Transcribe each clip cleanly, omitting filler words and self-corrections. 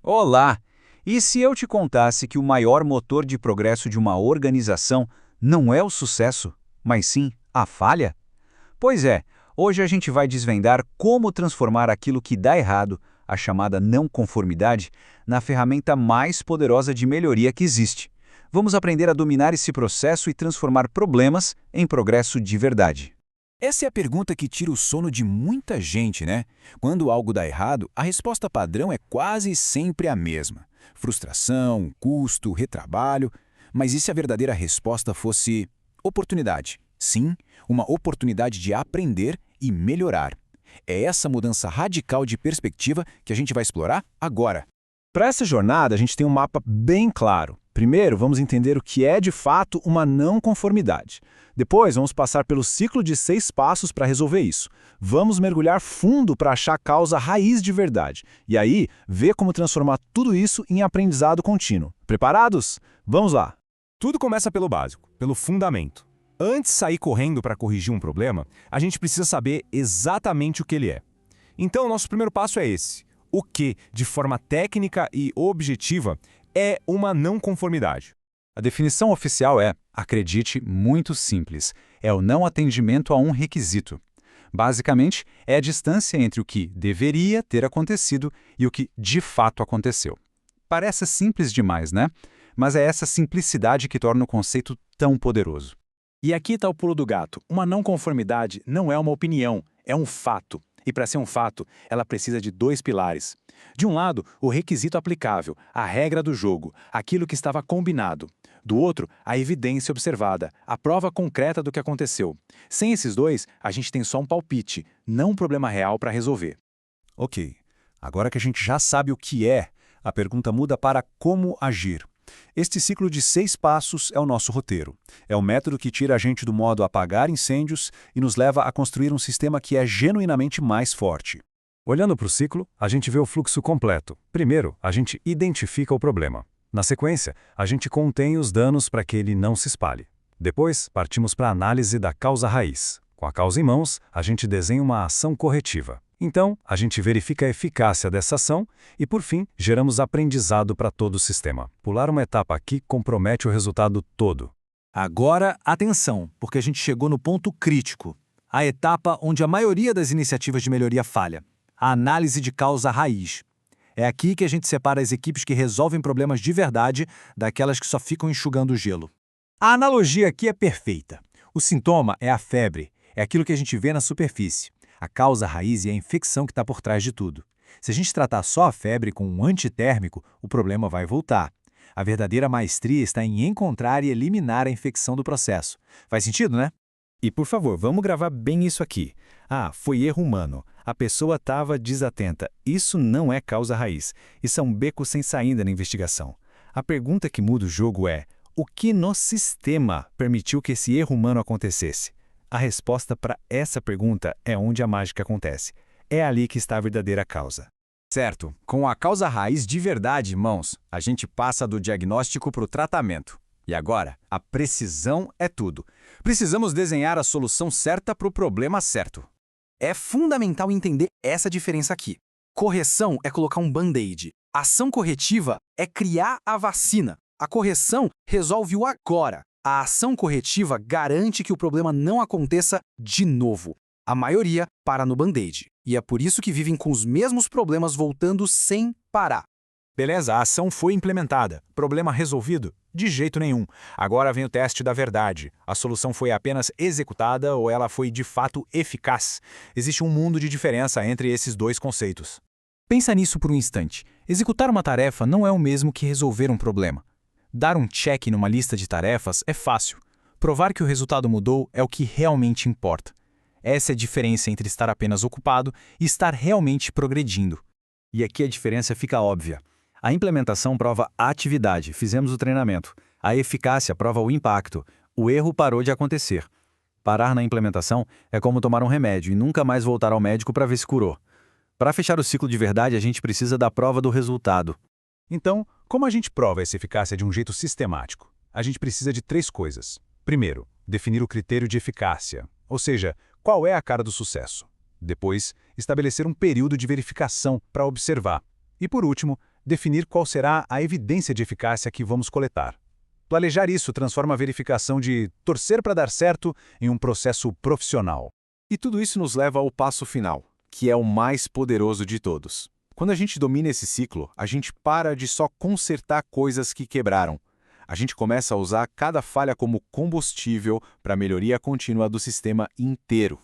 Olá! E se eu te contasse que o maior motor de progresso de uma organização não é o sucesso, mas sim a falha? Pois é, hoje a gente vai desvendar como transformar aquilo que dá errado, a chamada não conformidade, na ferramenta mais poderosa de melhoria que existe. Vamos aprender a dominar esse processo e transformar problemas em progresso de verdade. Essa é a pergunta que tira o sono de muita gente, né? Quando algo dá errado, a resposta padrão é quase sempre a mesma. Frustração, custo, retrabalho. Mas e se a verdadeira resposta fosse oportunidade? Sim, uma oportunidade de aprender e melhorar. É essa mudança radical de perspectiva que a gente vai explorar agora. Para essa jornada, a gente tem um mapa bem claro. Primeiro, vamos entender o que é de fato uma não conformidade. Depois, vamos passar pelo ciclo de 6 passos para resolver isso. Vamos mergulhar fundo para achar a causa raiz de verdade. E aí, ver como transformar tudo isso em aprendizado contínuo. Preparados? Vamos lá! Tudo começa pelo básico, pelo fundamento. Antes de sair correndo para corrigir um problema, a gente precisa saber exatamente o que ele é. Então, o nosso primeiro passo é esse. O que, de forma técnica e objetiva, é uma não conformidade? A definição oficial é, acredite, muito simples. É o não atendimento a um requisito. Basicamente, é a distância entre o que deveria ter acontecido e o que de fato aconteceu. Parece simples demais, né? Mas é essa simplicidade que torna o conceito tão poderoso. E aqui está o pulo do gato. Uma não conformidade não é uma opinião, é um fato. E para ser um fato, ela precisa de 2 pilares. De um lado, o requisito aplicável, a regra do jogo, aquilo que estava combinado. Do outro, a evidência observada, a prova concreta do que aconteceu. Sem esses dois, a gente tem só um palpite, não um problema real para resolver. Ok, agora que a gente já sabe o que é, a pergunta muda para como agir. Este ciclo de 6 passos é o nosso roteiro. É o método que tira a gente do modo apagar incêndios e nos leva a construir um sistema que é genuinamente mais forte. Olhando para o ciclo, a gente vê o fluxo completo. Primeiro, a gente identifica o problema. Na sequência, a gente contém os danos para que ele não se espalhe. Depois, partimos para a análise da causa raiz. Com a causa em mãos, a gente desenha uma ação corretiva. Então, a gente verifica a eficácia dessa ação e, por fim, geramos aprendizado para todo o sistema. Pular uma etapa aqui compromete o resultado todo. Agora, atenção, porque a gente chegou no ponto crítico. A etapa onde a maioria das iniciativas de melhoria falha. A análise de causa raiz. É aqui que a gente separa as equipes que resolvem problemas de verdade daquelas que só ficam enxugando o gelo. A analogia aqui é perfeita. O sintoma é a febre, é aquilo que a gente vê na superfície. A causa raiz é a infecção que está por trás de tudo. Se a gente tratar só a febre com um antitérmico, o problema vai voltar. A verdadeira maestria está em encontrar e eliminar a infecção do processo. Faz sentido, né? E, por favor, vamos gravar bem isso aqui. Ah, foi erro humano. A pessoa estava desatenta. Isso não é causa raiz. Isso é um beco sem saída na investigação. A pergunta que muda o jogo é: o que no sistema permitiu que esse erro humano acontecesse? A resposta para essa pergunta é onde a mágica acontece. É ali que está a verdadeira causa. Certo. Com a causa raiz de verdade, irmãos, a gente passa do diagnóstico para o tratamento. E agora, a precisão é tudo. Precisamos desenhar a solução certa para o problema certo. É fundamental entender essa diferença aqui. Correção é colocar um band-aid. Ação corretiva é criar a vacina. A correção resolve o agora. A ação corretiva garante que o problema não aconteça de novo. A maioria para no band-aid. E é por isso que vivem com os mesmos problemas voltando sem parar. Beleza, a ação foi implementada. Problema resolvido? De jeito nenhum. Agora vem o teste da verdade. A solução foi apenas executada ou ela foi de fato eficaz? Existe um mundo de diferença entre esses dois conceitos. Pensa nisso por um instante. Executar uma tarefa não é o mesmo que resolver um problema. Dar um check numa lista de tarefas é fácil. Provar que o resultado mudou é o que realmente importa. Essa é a diferença entre estar apenas ocupado e estar realmente progredindo. E aqui a diferença fica óbvia. A implementação prova a atividade, fizemos o treinamento. A eficácia prova o impacto. O erro parou de acontecer. Parar na implementação é como tomar um remédio e nunca mais voltar ao médico para ver se curou. Para fechar o ciclo de verdade, a gente precisa da prova do resultado. Então, como a gente prova essa eficácia de um jeito sistemático? A gente precisa de 3 coisas. Primeiro, definir o critério de eficácia, ou seja, qual é a cara do sucesso. Depois, estabelecer um período de verificação para observar. E por último, definir qual será a evidência de eficácia que vamos coletar. Planejar isso transforma a verificação de torcer para dar certo em um processo profissional. E tudo isso nos leva ao passo final, que é o mais poderoso de todos. Quando a gente domina esse ciclo, a gente para de só consertar coisas que quebraram. A gente começa a usar cada falha como combustível para a melhoria contínua do sistema inteiro.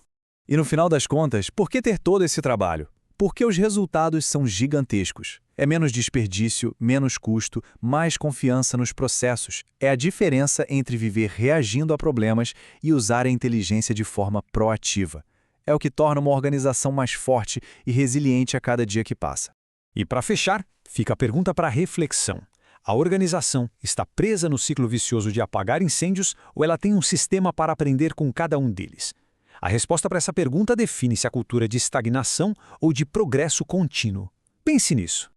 E no final das contas, por que ter todo esse trabalho? Porque os resultados são gigantescos. É menos desperdício, menos custo, mais confiança nos processos. É a diferença entre viver reagindo a problemas e usar a inteligência de forma proativa. É o que torna uma organização mais forte e resiliente a cada dia que passa. E para fechar, fica a pergunta para reflexão. A organização está presa no ciclo vicioso de apagar incêndios ou ela tem um sistema para aprender com cada um deles? A resposta para essa pergunta define se a cultura de estagnação ou de progresso contínuo. Pense nisso.